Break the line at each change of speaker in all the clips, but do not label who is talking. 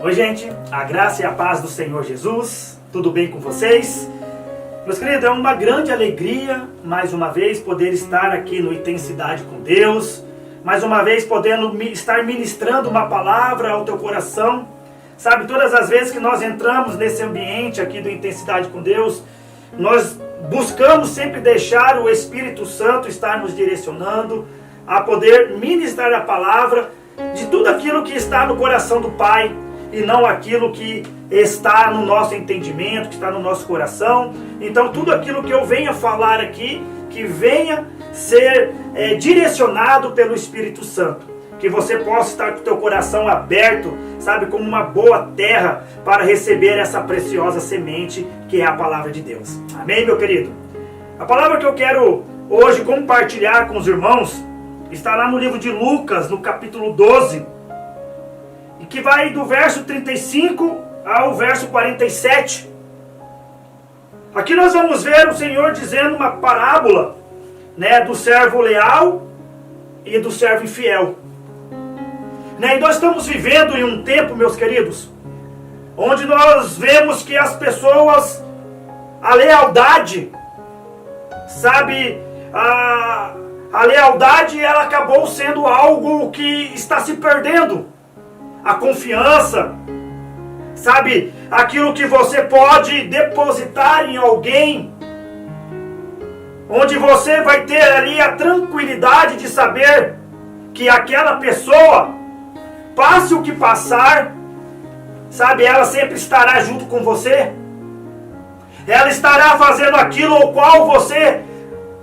Oi gente, a graça e a paz do Senhor Jesus, tudo bem com vocês? Meus queridos, é uma grande alegria, mais uma vez, poder estar aqui no Intensidade com Deus, mais uma vez podendo estar ministrando uma palavra ao teu coração. Sabe, todas as vezes que nós entramos nesse ambiente aqui do Intensidade com Deus, nós buscamos sempre deixar o Espírito Santo estar nos direcionando a poder ministrar a palavra de tudo aquilo que está no coração do Pai, e não aquilo que está no nosso entendimento, que está no nosso coração. Então tudo aquilo que eu venha falar aqui, que venha ser direcionado pelo Espírito Santo. Que você possa estar com o teu coração aberto, sabe, como uma boa terra para receber essa preciosa semente que é a palavra de Deus. Amém, meu querido? A palavra que eu quero hoje compartilhar com os irmãos está lá no livro de Lucas, no capítulo 12, e que vai do verso 35 ao verso 47. Aqui nós vamos ver o Senhor dizendo uma parábola, do servo leal e do servo infiel. E nós estamos vivendo em um tempo, meus queridos, onde nós vemos que as pessoas, a lealdade, sabe, a lealdade ela acabou sendo algo que está se perdendo. A confiança, sabe, aquilo que você pode depositar em alguém, onde você vai ter ali a tranquilidade de saber que aquela pessoa, passe o que passar, sabe, ela sempre estará junto com você. Ela estará fazendo aquilo ao qual você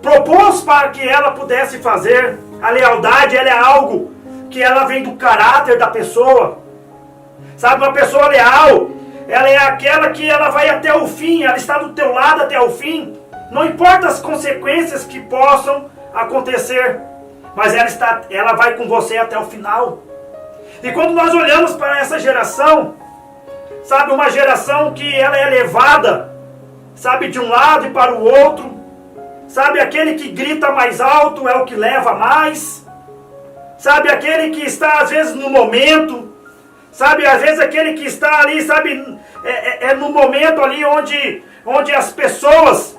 propôs para que ela pudesse fazer. A lealdade, ela é algo que ela vem do caráter da pessoa. Sabe, uma pessoa leal, ela é aquela que ela vai até o fim, ela está do teu lado até o fim. Não importa as consequências que possam acontecer, mas ela vai com você até o final. E quando nós olhamos para essa geração, sabe, uma geração que ela é levada, sabe, de um lado e para o outro, sabe, aquele que grita mais alto é o que leva mais, sabe, aquele que está às vezes no momento, sabe, às vezes aquele que está ali, sabe, no momento ali onde as pessoas,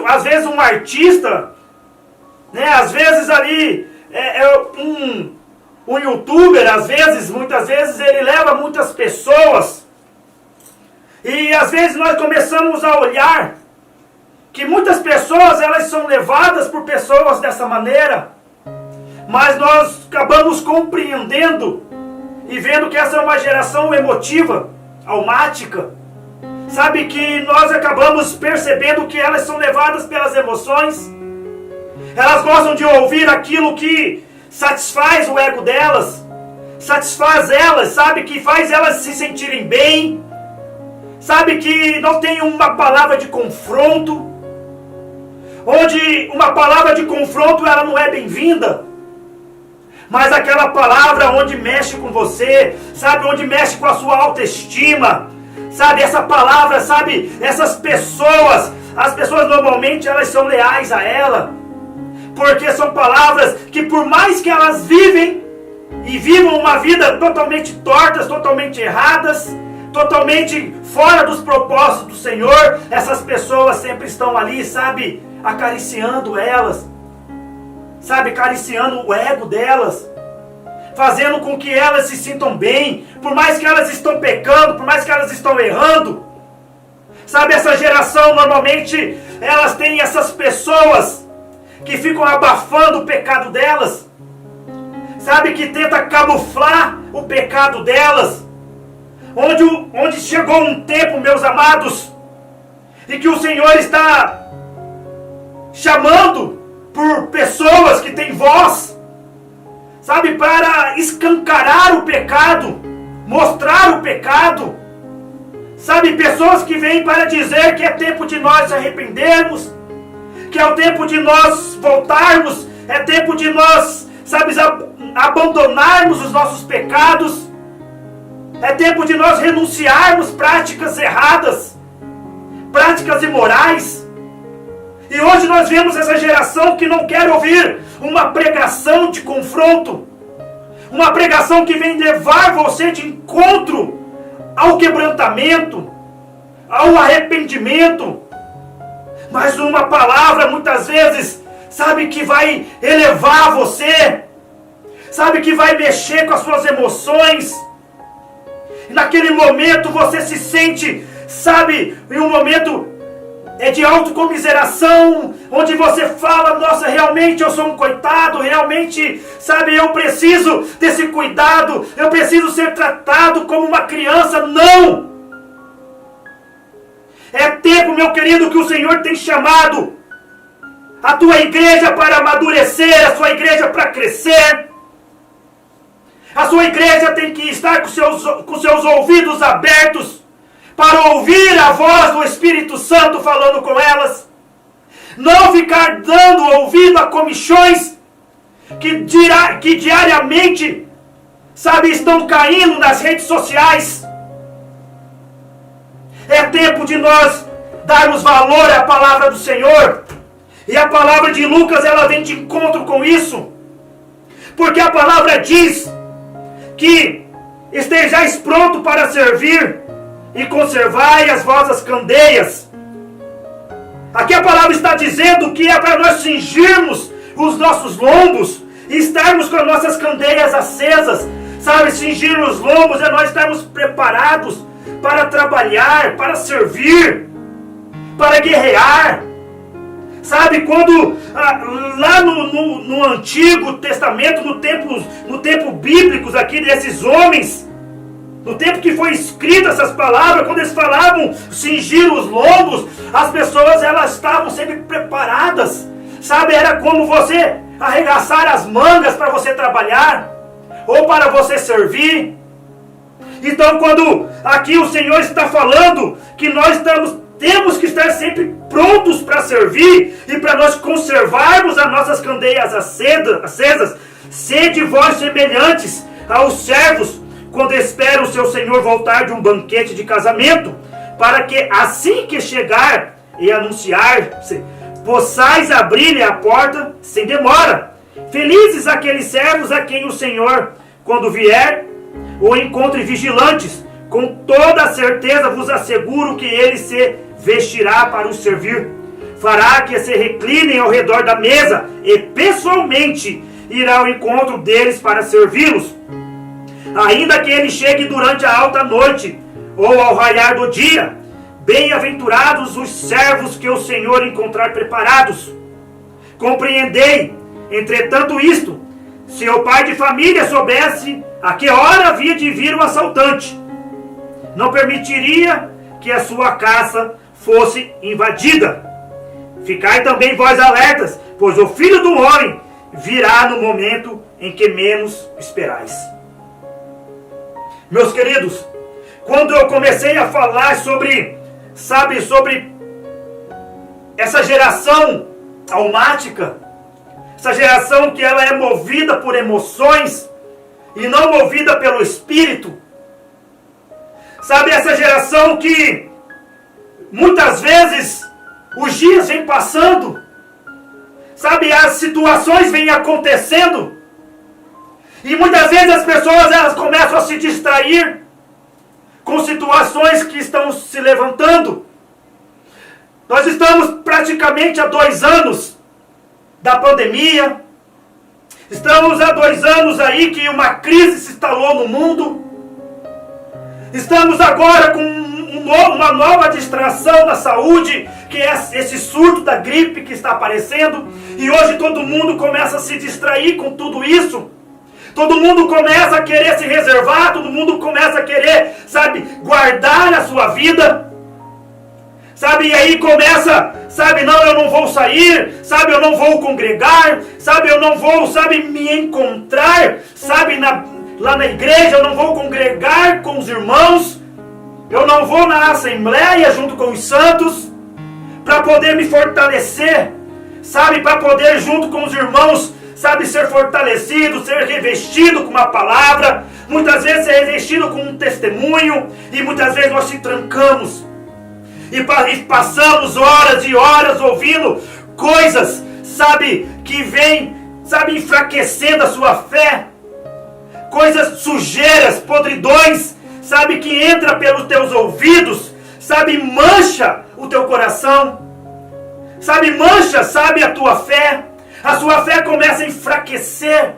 às vezes um artista, às vezes ali um youtuber, muitas vezes ele leva muitas pessoas, e às vezes nós começamos a olhar que muitas pessoas elas são levadas por pessoas dessa maneira, mas nós acabamos compreendendo e vendo que essa é uma geração emotiva, almática, sabe, que nós acabamos percebendo que elas são levadas pelas emoções, elas gostam de ouvir aquilo que satisfaz o ego delas, satisfaz elas, sabe, que faz elas se sentirem bem, sabe, que não tem uma palavra de confronto, onde uma palavra de confronto ela não é bem-vinda, mas aquela palavra onde mexe com você, sabe, onde mexe com a sua autoestima, sabe, essa palavra, sabe, essas pessoas, as pessoas normalmente elas são leais a ela, porque são palavras que por mais que elas vivam uma vida totalmente tortas, totalmente erradas, totalmente fora dos propósitos do Senhor, essas pessoas sempre estão ali, sabe, acariciando elas, sabe, acariciando o ego delas, fazendo com que elas se sintam bem, por mais que elas estão pecando, por mais que elas estão errando, sabe, essa geração normalmente, elas têm essas pessoas que ficam abafando o pecado delas, sabe, que tenta camuflar o pecado delas, onde chegou um tempo, meus amados, e que o Senhor está chamando por pessoas que têm voz, sabe, para escancarar o pecado, mostrar o pecado, sabe, pessoas que vêm para dizer que é tempo de nós se arrependermos, que é o tempo de nós voltarmos, é tempo de nós, sabe, abandonarmos os nossos pecados, é tempo de nós renunciarmos práticas erradas, práticas imorais. E hoje nós vemos essa geração que não quer ouvir uma pregação de confronto, uma pregação que vem levar você de encontro ao quebrantamento, ao arrependimento, mas uma palavra muitas vezes, sabe, que vai elevar você, sabe, que vai mexer com as suas emoções, e naquele momento você se sente, sabe, em um momento de autocomiseração, onde você fala, nossa, realmente eu sou um coitado, realmente, sabe, eu preciso desse cuidado, eu preciso ser tratado como uma criança. Não! É tempo, meu querido, que o Senhor tem chamado a tua igreja para amadurecer, a sua igreja para crescer. A sua igreja tem que estar com seus ouvidos abertos para ouvir a voz do Espírito Santo falando com elas. Não ficar dando ouvido a comichões que diariamente, sabe, estão caindo nas redes sociais. É tempo de nós darmos valor à palavra do Senhor. E a palavra de Lucas, ela vem de encontro com isso. Porque a palavra diz que estejais pronto para servir e conservai as vossas candeias. Aqui a palavra está dizendo que é para nós cingirmos os nossos lombos e estarmos com as nossas candeias acesas. Sabe, cingir os lombos é nós estarmos preparados para trabalhar, para servir, para guerrear. Sabe, quando lá no Antigo Testamento, no tempo bíblico aqui desses homens, no tempo que foi escrita essas palavras, quando eles falavam cingir os lombos, as pessoas, elas estavam sempre preparadas. Sabe, era como você arregaçar as mangas para você trabalhar, ou para você servir. Então, quando aqui o Senhor está falando que nós temos que estar sempre prontos para servir e para nós conservarmos as nossas candeias acesas, sede vós semelhantes aos servos quando esperam o seu Senhor voltar de um banquete de casamento, para que assim que chegar e anunciar-se, possais abrir-lhe a porta sem demora. Felizes aqueles servos a quem o Senhor, quando vier, o encontre vigilantes. Com toda certeza vos asseguro que ele se vestirá para os servir. Fará que se reclinem ao redor da mesa e pessoalmente irá ao encontro deles para servi-los. Ainda que ele chegue durante a alta noite ou ao raiar do dia, bem-aventurados os servos que o Senhor encontrar preparados. Compreendei, entretanto, isto: se o pai de família soubesse a que hora havia de vir o assaltante, não permitiria que a sua casa fosse invadida. Ficai também vós alertas, pois o Filho do Homem virá no momento em que menos esperais. Meus queridos, quando eu comecei a falar sobre essa geração almática, essa geração que ela é movida por emoções e não movida pelo Espírito, sabe, essa geração que muitas vezes os dias vêm passando, sabe, as situações vêm acontecendo, e muitas vezes as pessoas, elas começam a se distrair com situações que estão se levantando. Nós estamos praticamente há 2 anos da pandemia. Estamos há 2 anos aí que uma crise se instalou no mundo. Estamos agora com uma nova distração na saúde, que é esse surto da gripe que está aparecendo. E hoje todo mundo começa a se distrair com tudo isso. Todo mundo começa a querer se reservar, todo mundo começa a querer, sabe, guardar a sua vida. Sabe, e aí começa, sabe, não, eu não vou sair, sabe, eu não vou congregar, sabe, eu não vou, sabe, me encontrar, sabe, lá na igreja, eu não vou congregar com os irmãos, eu não vou na assembleia junto com os santos, para poder me fortalecer, sabe, para poder junto com os irmãos, sabe, ser fortalecido, ser revestido com uma palavra, muitas vezes ser revestido com um testemunho, e muitas vezes nós se trancamos, e passamos horas e horas ouvindo coisas, sabe, que vem, sabe, enfraquecendo a sua fé, coisas, sujeiras, podridões, sabe, que entra pelos teus ouvidos, sabe, mancha o teu coração, sabe, mancha, sabe, a tua fé. A sua fé começa a enfraquecer,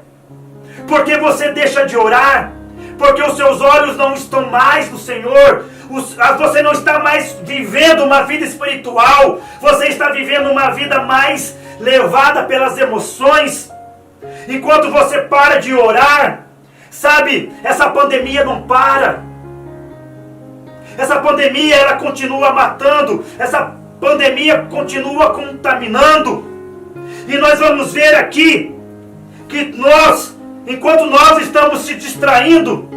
porque você deixa de orar, porque os seus olhos não estão mais no Senhor, você não está mais vivendo uma vida espiritual, você está vivendo uma vida mais levada pelas emoções. Enquanto você para de orar, sabe, essa pandemia não para. Essa pandemia, ela continua matando, essa pandemia continua contaminando. E nós vamos ver aqui que enquanto nós estamos se distraindo,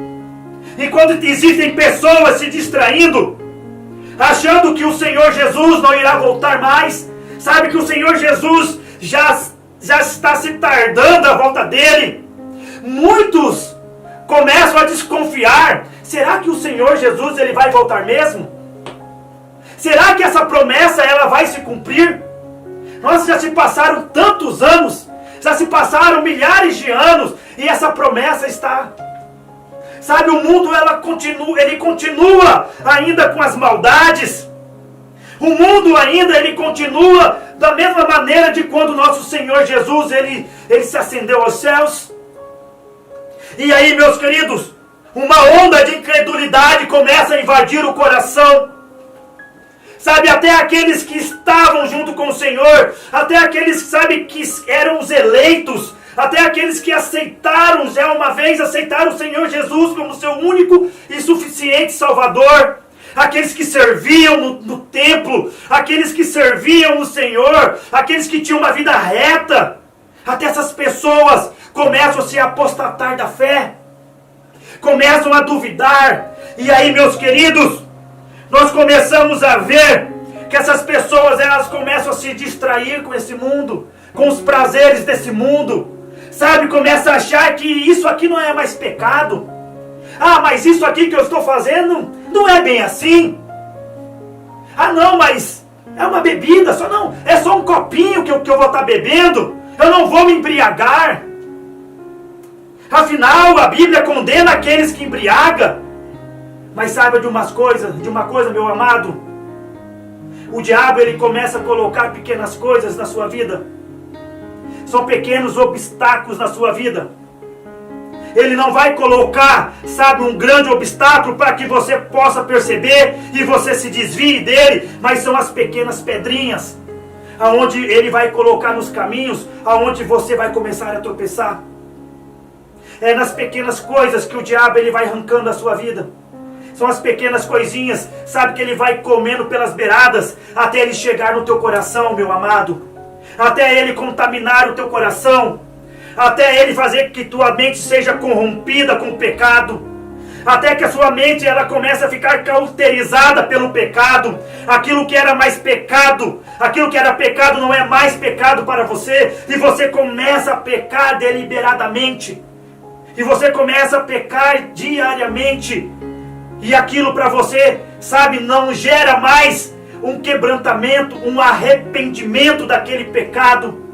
enquanto existem pessoas se distraindo, achando que o Senhor Jesus não irá voltar mais, sabe que o Senhor Jesus já está se tardando a volta dele. Muitos começam a desconfiar. Será que o Senhor Jesus ele vai voltar mesmo? Será que essa promessa ela vai se cumprir? Nossa, já se passaram tantos anos, já se passaram milhares de anos e essa promessa está... Sabe, o mundo ele continua ainda com as maldades. O mundo ainda ele continua da mesma maneira de quando nosso Senhor Jesus ele se ascendeu aos céus. E aí, meus queridos, uma onda de incredulidade começa a invadir o coração. Sabe, até aqueles que estavam junto com o Senhor, até aqueles, sabe, que eram os eleitos, até aqueles que aceitaram, já uma vez aceitaram o Senhor Jesus como seu único e suficiente Salvador, aqueles que serviam no templo, aqueles que serviam o Senhor, aqueles que tinham uma vida reta, até essas pessoas começam a se apostatar da fé, começam a duvidar. E aí, meus queridos, nós começamos a ver que essas pessoas elas começam a se distrair com esse mundo, com os prazeres desse mundo. Sabe, começa a achar que isso aqui não é mais pecado. Ah, mas isso aqui que eu estou fazendo não é bem assim. Ah, não, mas é uma bebida, é só um copinho que eu vou estar bebendo. Eu não vou me embriagar. Afinal, a Bíblia condena aqueles que embriagam. Mas saiba de uma coisa, meu amado. O diabo, ele começa a colocar pequenas coisas na sua vida. São pequenos obstáculos na sua vida. Ele não vai colocar, sabe, um grande obstáculo para que você possa perceber e você se desvie dele. Mas são as pequenas pedrinhas, aonde ele vai colocar nos caminhos, aonde você vai começar a tropeçar. É nas pequenas coisas que o diabo ele vai arrancando a sua vida. São as pequenas coisinhas, sabe, que ele vai comendo pelas beiradas, até ele chegar no teu coração, meu amado. Até ele contaminar o teu coração. Até ele fazer que tua mente seja corrompida com o pecado. Até que a sua mente ela comece a ficar cauterizada pelo pecado. Aquilo que era mais pecado, aquilo que era pecado não é mais pecado para você. E você começa a pecar deliberadamente. E você começa a pecar diariamente. E aquilo para você, sabe, não gera mais um quebrantamento, um arrependimento daquele pecado.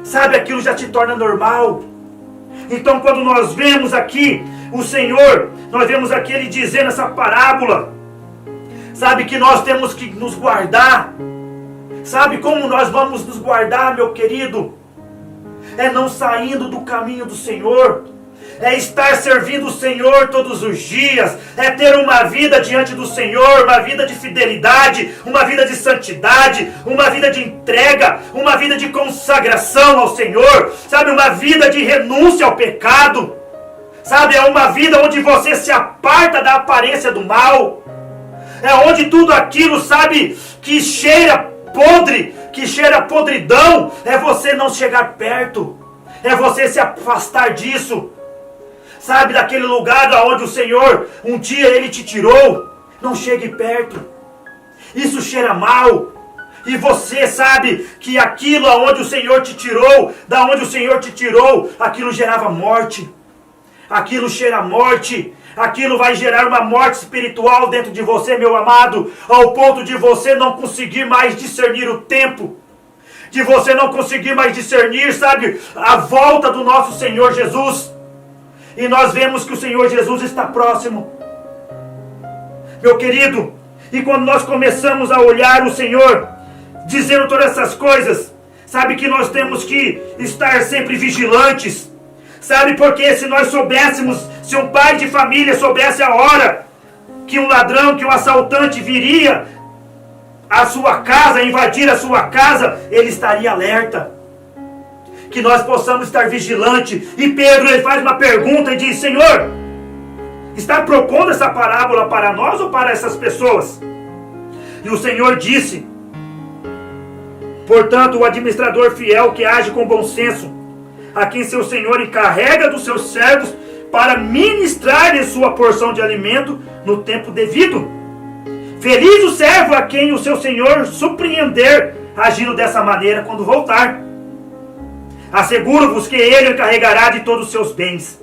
Sabe, aquilo já te torna normal. Então quando nós vemos aqui o Senhor, nós vemos aqui ele dizendo essa parábola, sabe, que nós temos que nos guardar. Sabe como nós vamos nos guardar, meu querido? É não saindo do caminho do Senhor. É estar servindo o Senhor todos os dias. É ter uma vida diante do Senhor, uma vida de fidelidade, uma vida de santidade, uma vida de entrega, uma vida de consagração ao Senhor. Sabe, uma vida de renúncia ao pecado. Sabe, é uma vida onde você se aparta da aparência do mal. É onde tudo aquilo, sabe, que cheira podre, que cheira podridão, é você não chegar perto. É você se afastar disso. Sabe, daquele lugar onde o Senhor um dia ele te tirou. Não chegue perto. Isso cheira mal. E você sabe que aquilo aonde o Senhor te tirou, da onde o Senhor te tirou, aquilo gerava morte. Aquilo cheira morte. Aquilo vai gerar uma morte espiritual dentro de você, meu amado, ao ponto de você não conseguir mais discernir o tempo. De você não conseguir mais discernir, sabe, a volta do nosso Senhor Jesus. e nós vemos que o Senhor Jesus está próximo. Meu querido, e quando nós começamos a olhar o Senhor, dizendo todas essas coisas, sabe que nós temos que estar sempre vigilantes, sabe, porque se nós soubéssemos, se um pai de família soubesse a hora que um ladrão, que um assaltante viria à sua casa, invadir a sua casa, ele estaria alerta. Que nós possamos estar vigilantes. E Pedro, ele faz uma pergunta e diz: Senhor, está propondo essa parábola para nós ou para essas pessoas? E o Senhor disse: portanto, o administrador fiel que age com bom senso, a quem seu Senhor encarrega dos seus servos para ministrar-lhe sua porção de alimento no tempo devido. Feliz o servo a quem o seu Senhor surpreender agindo dessa maneira quando voltar. Asseguro-vos que ele encarregará de todos os seus bens.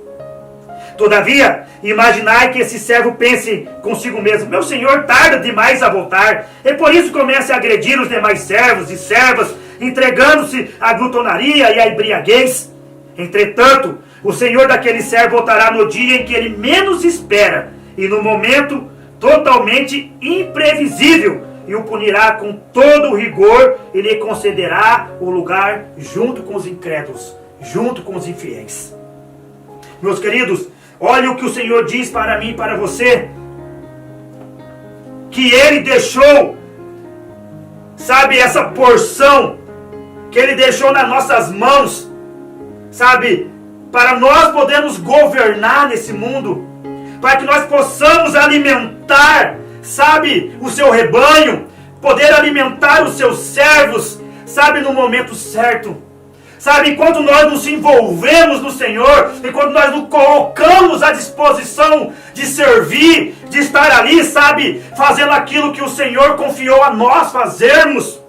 Todavia, imaginai que esse servo pense consigo mesmo: meu senhor tarda demais a voltar, e por isso comece a agredir os demais servos e servas, entregando-se à glutonaria e à embriaguez. Entretanto, o senhor daquele servo voltará no dia em que ele menos espera, e no momento totalmente imprevisível, e o punirá com todo o rigor, e lhe concederá o lugar junto com os incrédulos, junto com os infiéis. Meus queridos, olha o que o Senhor diz para mim e para você, que Ele deixou, sabe, essa porção, que Ele deixou nas nossas mãos, sabe, para nós podermos governar nesse mundo, para que nós possamos alimentar, sabe, o seu rebanho, poder alimentar os seus servos, sabe, no momento certo. Sabe, enquanto nós nos envolvemos no Senhor, enquanto nós nos colocamos à disposição de servir, de estar ali, sabe, fazendo aquilo que o Senhor confiou a nós fazermos.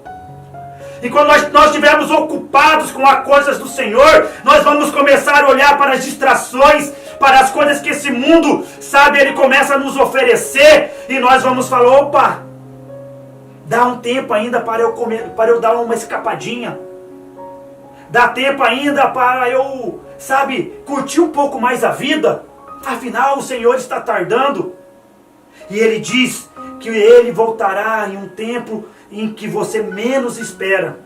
E quando nós estivermos ocupados com as coisas do Senhor, nós vamos começar a olhar para as distrações, para as coisas que esse mundo, sabe, ele começa a nos oferecer, e nós vamos falar: opa, dá um tempo ainda para eu comer, para eu dar uma escapadinha. Dá tempo ainda para eu, sabe, curtir um pouco mais a vida. Afinal, o Senhor está tardando. E Ele diz que Ele voltará em um tempo em que você menos espera.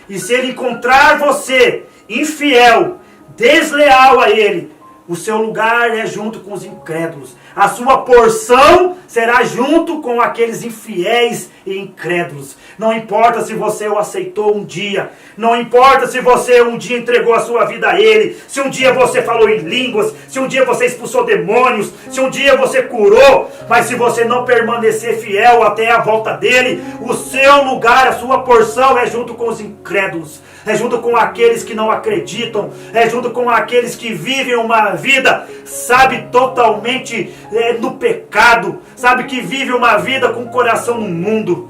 E se Ele encontrar você infiel, desleal a Ele, o seu lugar é junto com os incrédulos. A sua porção será junto com aqueles infiéis e incrédulos. Não importa se você o aceitou um dia. Não importa se você um dia entregou a sua vida a Ele. Se um dia você falou em línguas. Se um dia você expulsou demônios. Se um dia você curou. Mas se você não permanecer fiel até a volta dEle, o seu lugar, a sua porção é junto com os incrédulos. É junto com aqueles que não acreditam. É junto com aqueles que vivem uma vida, sabe, totalmente no pecado. Sabe, que vive uma vida com o coração no mundo.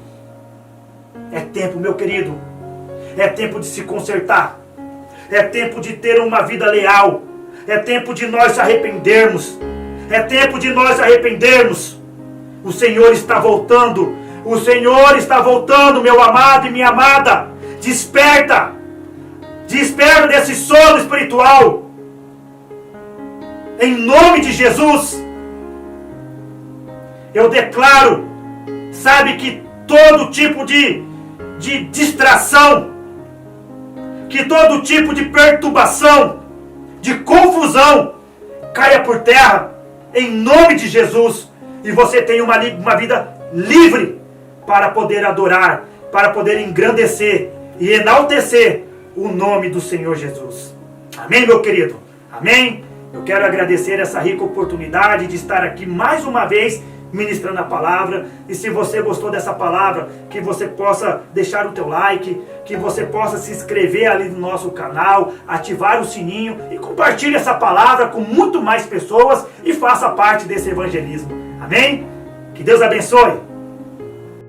É tempo, meu querido. É tempo de se consertar. É tempo de ter uma vida leal. É tempo de nós se arrependermos. É tempo de nós se arrependermos. O Senhor está voltando. O Senhor está voltando, meu amado e minha amada. Desperta. Desperta desse sono espiritual. Em nome de Jesus. Eu declaro, sabe, que todo tipo de distração, que todo tipo de perturbação, de confusão, caia por terra, em nome de Jesus. E você tenha uma vida livre para poder adorar, para poder engrandecer e enaltecer o nome do Senhor Jesus. Amém, meu querido? Amém? Eu quero agradecer essa rica oportunidade de estar aqui mais uma vez ministrando a palavra. E se você gostou dessa palavra, que você possa deixar o teu like, que você possa se inscrever ali no nosso canal, ativar o sininho e compartilhe essa palavra com muito mais pessoas e faça parte desse evangelismo. Amém? Que Deus abençoe.